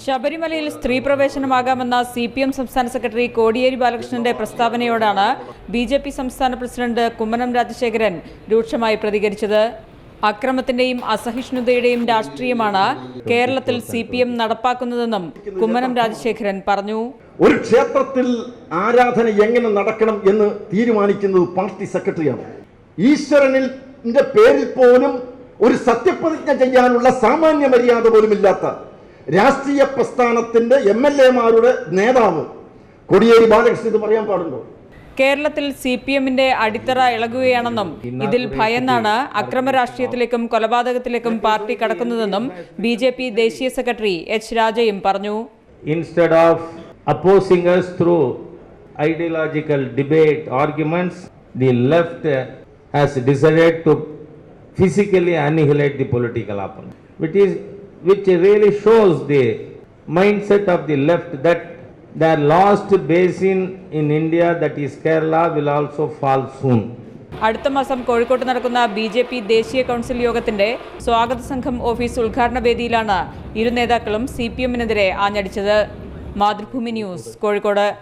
ശബരിമലയിൽ സ്ത്രീ പ്രവേശനമാകാമെന്ന CPM സംസ്ഥാന സെക്രട്ടറി കോടിയേരി ബാലകൃഷ്ണന്റെ പ്രസ്താവനയോടാണ് BJP സംസ്ഥാന പ്രസിഡന്റ് കുമ്മനം രാജശേഖരൻ രൂക്ഷമായി പ്രതികരിച്ചത്. അക്രമത്തിന്റെയും അസഹിഷ്ണുതയുടെയും രാഷ്ട്രീയമാണ് കേരളത്തിൽ CPM നടപ്പാക്കുന്നതെന്നും കുമ്മനം രാജശേഖരൻ പറഞ്ഞു. ഒരു ക്ഷേത്രത്തിൽ ആരാധന എങ്ങനെ നടക്കണം എന്ന് തീരുമാനിക്കുന്നത് പാർട്ടി സെക്രട്ടറിയാണ്. ഈശ്വരനിന്റെ പേരിൽ പോലും ഒരു സത്യപ്രതിജ്ഞ ചെയ്യാനുള്ള സാമാന്യ മര്യാദ പോലുമില്ലാത്ത രാഷ്ട്രീയ പ്രസ്ഥാനത്തിന്റെ MLA-മാരുടെ നേതാവ് കോടിയേരി ബാലകൃഷ്ണൻ ഇത് പറയാൻ പാടുണ്ടോ? കേരളത്തിൽ CPM-ന്റെ അടിത്തറ ഇളകുകയാണെന്നും ഇതിൽ ഭയന്നാണ് അക്രമ രാഷ്ട്രീയത്തിലേക്കും കൊലപാതകത്തിലേക്കും പാർട്ടി കടക്കുന്നതെന്നും BJP ദേശീയ സെക്രട്ടറി H. രാജയും പറഞ്ഞു. Instead of opposing us through ideological debate, arguments, the left has decided to physically annihilate the political opponent, which really shows the mindset of the left that their last basin in India, that is Kerala, will also fall soon. അടുത്ത മാസം കോഴിക്കോട്ട് നടക്കുന്ന BJP ദേശീയ council യോഗത്തിന്റെ സ്വാഗത സംഘം office ഉദ്ഘാടന വേദിയിലാണ് ഇരു നേതാക്കളും CPM-നെതിരെ ആഞ്ഞടിച്ചത്. മാതൃഭൂമി ന്യൂസ്, കോഴിക്കോട്.